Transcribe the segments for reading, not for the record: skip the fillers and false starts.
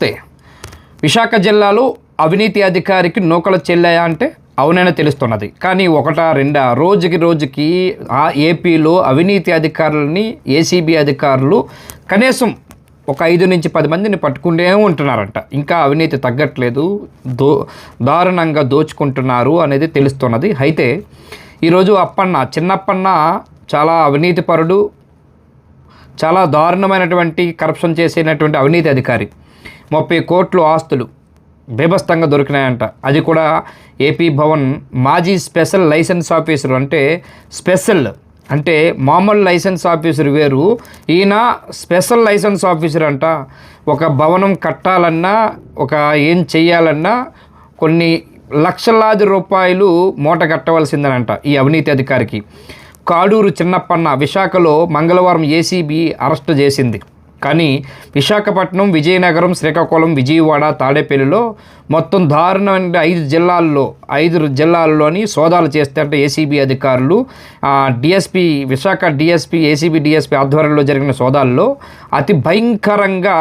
నమస్తే. విశాఖ జిల్లాలో అవినీతి అధికారికి నూకలు చెల్లాయా అంటే అవునైనా తెలుస్తున్నది. కానీ ఒకటా రెండా రోజుకి ఆ ఏపీలో అవినీతి అధికారులని ఏసీబీ అధికారులు కనీసం ఒక 5 నుంచి 10 మందిని పట్టుకుంటే ఉంటున్నారంట. ఇంకా అవినీతి తగ్గట్లేదు, దారుణంగా దోచుకుంటున్నారు అనేది తెలుస్తున్నది. అయితే ఈరోజు చిన్నప్పన్న చాలా అవినీతి పరుడు, చాలా దారుణమైనటువంటి కరప్షన్ చేసినటువంటి అవినీతి అధికారి. 30 కోట్లు ఆస్తులు బేబస్తంగా దొరికినాయంట. అది కూడా ఏపీ భవన్ మాజీ స్పెషల్ లైసెన్స్ ఆఫీసర్. అంటే మామూలు లైసెన్స్ ఆఫీసర్ వేరు, ఈయన స్పెషల్ లైసెన్స్ ఆఫీసర్ అంట. ఒక భవనం కట్టాలన్నా, ఏం చెయ్యాలన్నా కొన్ని లక్షలాది రూపాయలు మూట కట్టవలసిందనంట ఈ అవినీతి అధికారికి. కాడూరు చిన్నప్పన్న విశాఖలో మంగళవారం ఏసీబీ అరెస్టు చేసింది. కానీ విశాఖపట్నం, విజయనగరం, శ్రీకాకుళం, విజయవాడ, తాడేపల్లిలో మొత్తం దారుణమైన 5 జిల్లాల్లోని సోదాలు చేస్తే ఏసీబీ అధికారులు DSP Visakha DSP ACB DSP ఆధ్వర్యంలో జరిగిన సోదాల్లో అతి భయంకరంగా,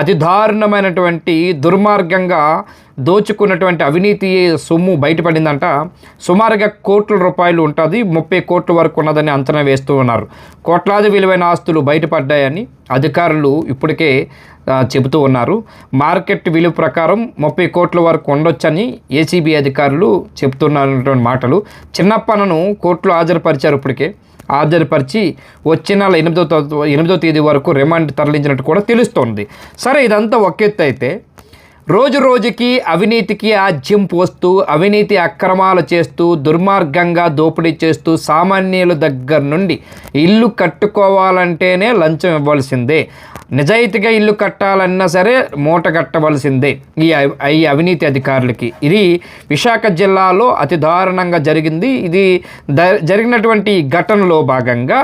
అతి దారుణమైనటువంటి దుర్మార్గంగా దోచుకున్నటువంటి అవినీతి సొమ్ము బయటపడిందంట. సుమారుగా కోట్ల రూపాయలు ఉంటుంది, 30 కోట్ల వరకు ఉన్నదని అంచనా వేస్తూ ఉన్నారు. కోట్లాది విలువైన ఆస్తులు బయటపడ్డాయని అధికారులు ఇప్పటికే చెబుతూ ఉన్నారు. మార్కెట్ విలువ ప్రకారం 30 కోట్ల వరకు ఉండొచ్చని ఏసీబీ అధికారులు చెబుతున్నటువంటి మాటలు. చిన్నప్పనను కోర్టులో హాజరుపరిచి వచ్చే నెల 8వ తేదీ వరకు రిమాండ్ తరలించినట్టు కూడా తెలుస్తోంది. సరే, ఇదంతా ఒక ఎత్తు అయితే రోజుకి అవినీతికి ఆజ్యం పోస్తూ, అవినీతి అక్రమాలు చేస్తూ, దుర్మార్గంగా దోపిడీ చేస్తూ, సామాన్యుల దగ్గర నుండి ఇల్లు కట్టుకోవాలంటేనే లంచం ఇవ్వాల్సిందే, నిజాయితీగా ఇల్లు కట్టాలన్నా సరే మూట కట్టవలసిందే ఈ అవినీతి అధికారులకి. ఇది విశాఖ జిల్లాలో అతి దారుణంగా జరిగింది. ఇది జరిగినటువంటి ఘటనలో భాగంగా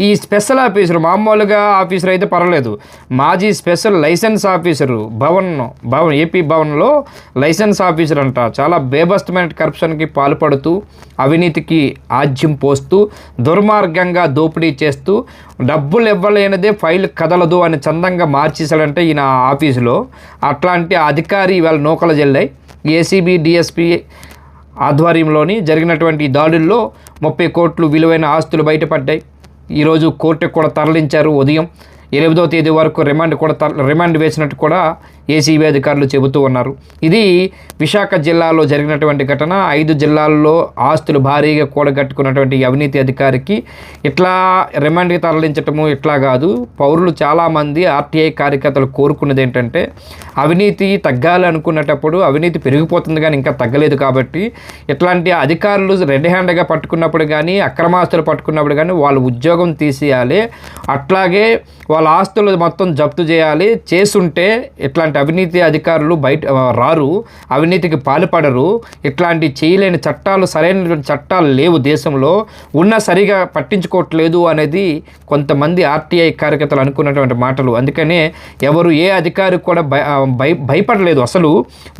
ఈ స్పెషల్ ఆఫీసరు, మామూలుగా ఆఫీసర్ అయితే పర్వాలేదు, మాజీ స్పెషల్ లైసెన్స్ ఆఫీసరు ఏపీ భవన్లో లైసెన్స్ ఆఫీసర్ అంట. చాలా బేబస్తమైన కరప్షన్కి పాల్పడుతూ, అవినీతికి ఆజ్యం పోస్తూ, దుర్మార్గంగా దోపిడీ చేస్తూ, డబ్బులు ఇవ్వలేనిదే ఫైల్ కదలదు అని చందంగా మార్చేశాడంటే ఈయన ఆఫీసులో. అట్లాంటి అధికారి ఇవాళ నూకలు జల్లాయి. ఏసీబీ డిఎస్పీ ఆధ్వర్యంలోని జరిగినటువంటి దాడుల్లో 30 కోట్లు విలువైన ఆస్తులు బయటపడ్డాయి. ఈరోజు కోర్టుకు కూడా తరలించారు. ఉదయం 8వ తేదీ వరకు రిమాండ్ వేసినట్టు కూడా ఏసీబీ అధికారులు చెబుతూ ఉన్నారు. ఇది విశాఖ జిల్లాలో జరిగినటువంటి ఘటన. 5 జిల్లాల్లో ఆస్తులు భారీగా కూడగట్టుకున్నటువంటి అవినీతి అధికారికి ఇట్లా రిమాండ్కి తరలించటము ఇట్లా కాదు. పౌరులు చాలామంది, ఆర్టీఐ కార్యకర్తలు కోరుకున్నది ఏంటంటే అవినీతి తగ్గాలి అనుకున్నటప్పుడు అవినీతి పెరిగిపోతుంది కానీ ఇంకా తగ్గలేదు. కాబట్టి ఇట్లాంటి అధికారులు రెడ్ హ్యాండ్గా పట్టుకున్నప్పుడు కానీ, అక్రమాస్తులు పట్టుకున్నప్పుడు కానీ వాళ్ళ ఉద్యోగం తీసేయాలి. అట్లాగే వాళ్ళ ఆస్తులు మొత్తం జప్తు చేయాలి. చేసుంటే ఇట్లాంటి అవినీతి అధికారులు బయట రారు, అవినీతికి పాల్పడరు. ఇట్లాంటి చేయలేని చట్టాలు, సరైనటువంటి చట్టాలు లేవు దేశంలో, సరిగా పట్టించుకోవట్లేదు అనేది కొంతమంది ఆర్టీఐ కార్యకర్తలు అనుకున్నటువంటి మాటలు. అందుకనే ఎవరు ఏ అధికారికి కూడా భయపడలేదు. అసలు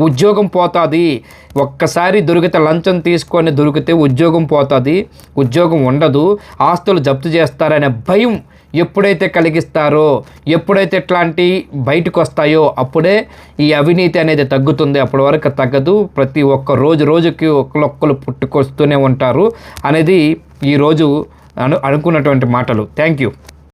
ఉద్యోగం పోతుంది, ఒక్కసారి దొరికితే లంచం తీసుకొని దొరికితే ఉద్యోగం పోతుంది, ఉద్యోగం ఉండదు, ఆస్తులు జప్తు చేస్తారనే భయం ఎప్పుడైతే కలిగిస్తారో, ఎప్పుడైతే ఇట్లాంటి బయటకు వస్తాయో అప్పుడే ఈ అవినీతి అనేది తగ్గుతుంది. అప్పటి వరకు తగ్గదు. ప్రతి ఒక్క రోజుకి ఒకళ్ళొక్కరు పుట్టుకొస్తూనే ఉంటారు అనేది ఈరోజు అనుకున్నటువంటి మాటలు. Thank you.